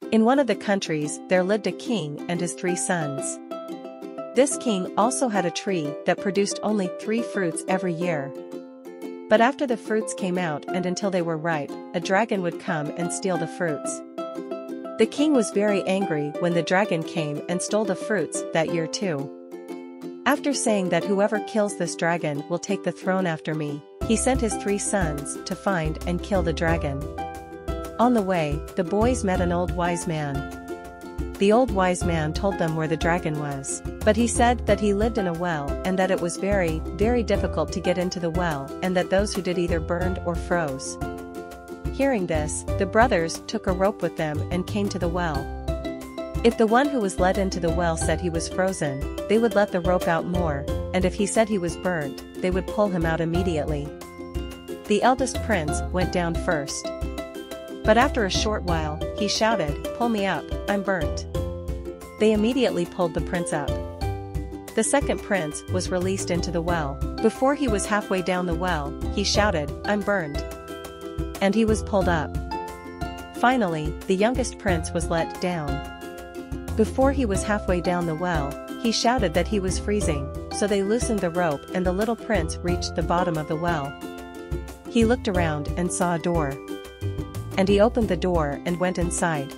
In one of the countries there lived a king and his 3 sons. This king also had a tree that produced only 3 fruits every year. But after the fruits came out and until they were ripe, a dragon would come and steal the fruits. The king was very angry when the dragon came and stole the fruits that year too. After saying that whoever kills this dragon will take the throne after me, he sent his 3 sons to find and kill the dragon. On the way, the boys met an old wise man. The old wise man told them where the dragon was, but he said that he lived in a well and that it was very, very difficult to get into the well and that those who did either burned or froze. Hearing this, the brothers took a rope with them and came to the well. If the one who was led into the well said he was frozen, they would let the rope out more, and if he said he was burnt, they would pull him out immediately. The eldest prince went down first. But after a short while, he shouted, "Pull me up, I'm burnt." They immediately pulled the prince up. The second prince was released into the well. Before he was halfway down the well, he shouted, "I'm burned." And he was pulled up. Finally, the youngest prince was let down. Before he was halfway down the well, he shouted that he was freezing, so they loosened the rope and the little prince reached the bottom of the well. He looked around and saw a door. And he opened the door and went inside.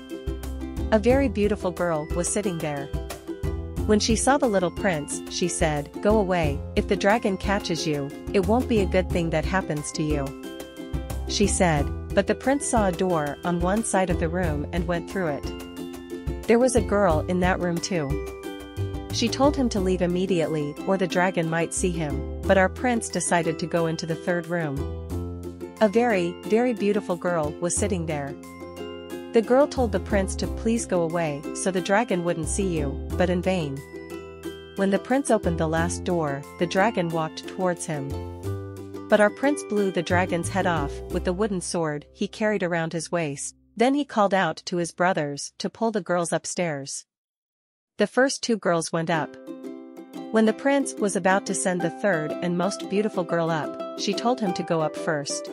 A very beautiful girl was sitting there. When she saw the little prince, she said, "Go away, if the dragon catches you, it won't be a good thing that happens to you." She said, but the prince saw a door on one side of the room and went through it. There was a girl in that room too. She told him to leave immediately or the dragon might see him, but our prince decided to go into the third room. A very, very beautiful girl was sitting there. The girl told the prince to please go away so the dragon wouldn't see you, but in vain. When the prince opened the last door, the dragon walked towards him. But our prince blew the dragon's head off with the wooden sword he carried around his waist. Then he called out to his brothers to pull the girls upstairs. The first 2 girls went up. When the prince was about to send the third and most beautiful girl up, she told him to go up first.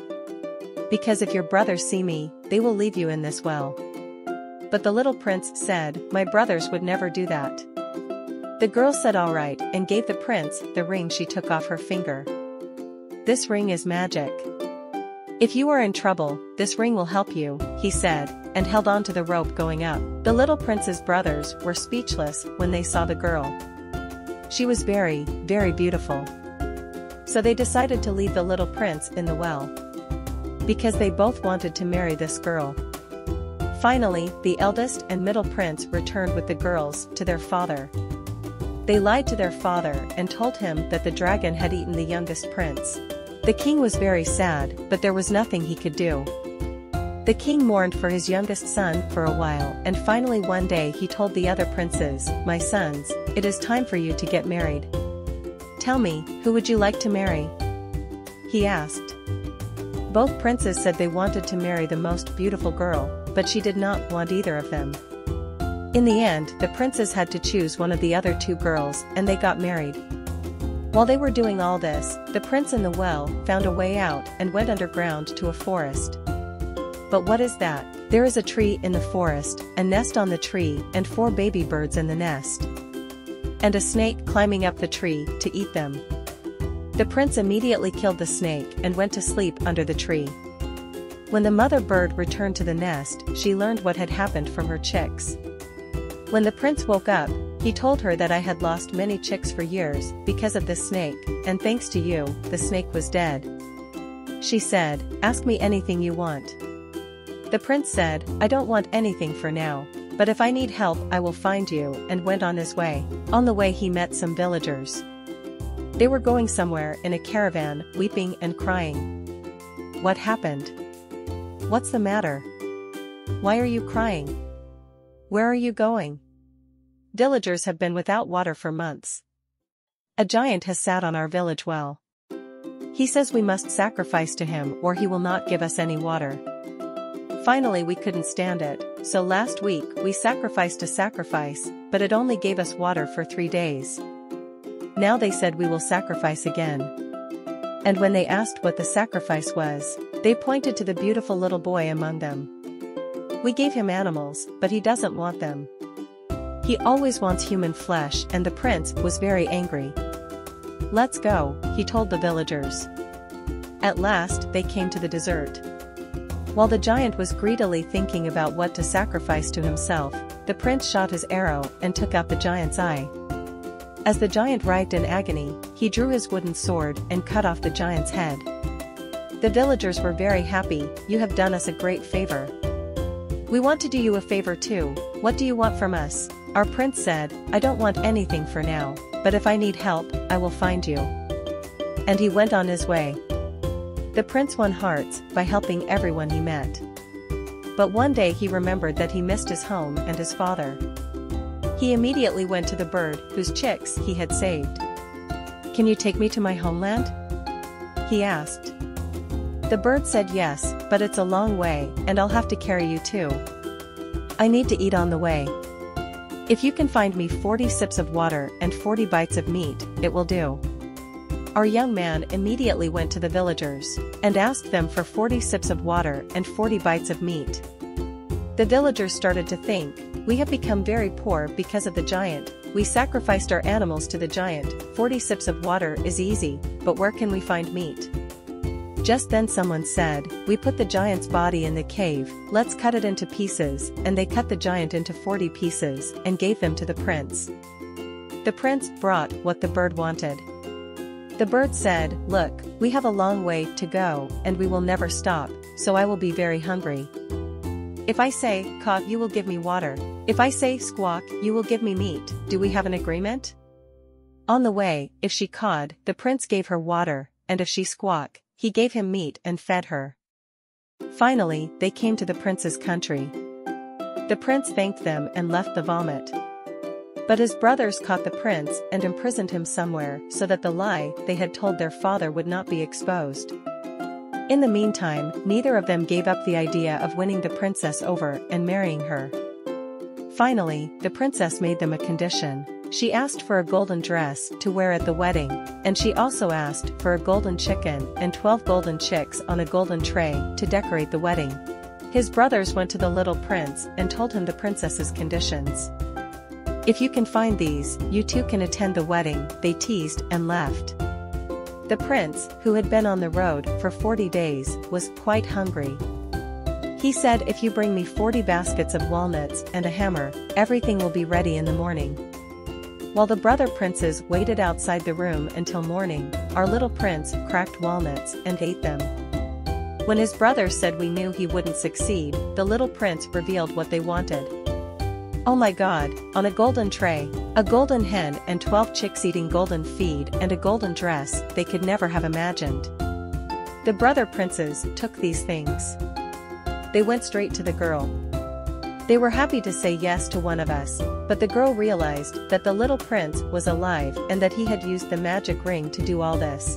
"Because if your brothers see me, they will leave you in this well." But the little prince said, "My brothers would never do that." The girl said all right and gave the prince the ring she took off her finger. "This ring is magic. If you are in trouble, this ring will help you," he said, and held on to the rope going up. The little prince's brothers were speechless when they saw the girl. She was very, very beautiful. So they decided to leave the little prince in the well. Because they both wanted to marry this girl. Finally, the eldest and middle prince returned with the girls to their father. They lied to their father and told him that the dragon had eaten the youngest prince. The king was very sad, but there was nothing he could do. The king mourned for his youngest son for a while and finally one day he told the other princes, "My sons, it is time for you to get married. Tell me, who would you like to marry?" He asked. Both princes said they wanted to marry the most beautiful girl, but she did not want either of them. In the end, the princes had to choose one of the other 2 girls, and they got married. While they were doing all this, the prince in the well found a way out and went underground to a forest. But what is that? There is a tree in the forest, a nest on the tree, and 4 baby birds in the nest. And a snake climbing up the tree to eat them. The prince immediately killed the snake and went to sleep under the tree. When the mother bird returned to the nest, she learned what had happened from her chicks. When the prince woke up, he told her that I had lost many chicks for years because of this snake, and thanks to you, the snake was dead. She said, "Ask me anything you want." The prince said, "I don't want anything for now, but if I need help I will find you," and went on his way. On the way he met some villagers. They were going somewhere in a caravan, weeping and crying. "What happened? What's the matter? Why are you crying? Where are you going?" "Villagers have been without water for months. A giant has sat on our village well. He says we must sacrifice to him or he will not give us any water. Finally we couldn't stand it, so last week we sacrificed a sacrifice, but it only gave us water for 3 days. Now they said we will sacrifice again." And when they asked what the sacrifice was, they pointed to the beautiful little boy among them. We gave him animals, but he doesn't want them. He always wants human flesh, and the prince was very angry. Let's go, he told the villagers. At last, they came to the desert. While the giant was greedily thinking about what to sacrifice to himself, the prince shot his arrow and took out the giant's eye. As the giant writhed in agony, he drew his wooden sword and cut off the giant's head. The villagers were very happy. You have done us a great favor. We want to do you a favor too. What do you want from us? Our prince said, I don't want anything for now, but if I need help, I will find you. And he went on his way. The prince won hearts by helping everyone he met. But one day he remembered that he missed his home and his father. He immediately went to the bird whose chicks he had saved. Can you take me to my homeland? He asked. The bird said yes, but it's a long way, and I'll have to carry you too. I need to eat on the way. If you can find me 40 sips of water and 40 bites of meat, it will do. Our young man immediately went to the villagers and asked them for 40 sips of water and 40 bites of meat. The villagers started to think, we have become very poor because of the giant. We sacrificed our animals to the giant. 40 sips of water is easy, but where can we find meat? Just then someone said, we put the giant's body in the cave, let's cut it into pieces, and they cut the giant into 40 pieces and gave them to the prince. The prince brought what the bird wanted. The bird said, look, we have a long way to go, and we will never stop, so I will be very hungry. If I say, caw, you will give me water. If I say, squawk, you will give me meat. Do we have an agreement? On the way, if she cawed, the prince gave her water, and if she squawked, he gave him meat and fed her. Finally, they came to the prince's country. The prince thanked them and left the vomit. But his brothers caught the prince and imprisoned him somewhere so that the lie they had told their father would not be exposed. In the meantime, neither of them gave up the idea of winning the princess over and marrying her. Finally, the princess made them a condition. She asked for a golden dress to wear at the wedding, and she also asked for a golden chicken and 12 golden chicks on a golden tray to decorate the wedding. His brothers went to the little prince and told him the princess's conditions. If you can find these, you too can attend the wedding, they teased and left. The prince, who had been on the road for 40 days, was quite hungry. He said, if you bring me 40 baskets of walnuts and a hammer, everything will be ready in the morning. While the brother princes waited outside the room until morning, our little prince cracked walnuts and ate them. When his brothers said we knew he wouldn't succeed, the little prince revealed what they wanted. Oh my God, on a golden tray, a golden hen and 12 chicks eating golden feed and a golden dress they could never have imagined. The brother princes took these things. They went straight to the girl. They were happy to say yes to one of us, but the girl realized that the little prince was alive and that he had used the magic ring to do all this.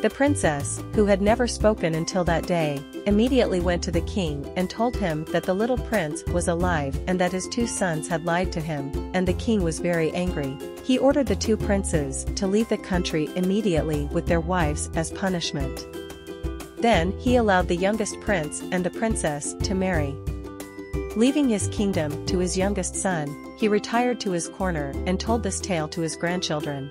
The princess, who had never spoken until that day, immediately went to the king and told him that the little prince was alive and that his 2 sons had lied to him, and the king was very angry. He ordered the 2 princes to leave the country immediately with their wives as punishment. Then he allowed the youngest prince and the princess to marry. Leaving his kingdom to his youngest son, he retired to his corner and told this tale to his grandchildren.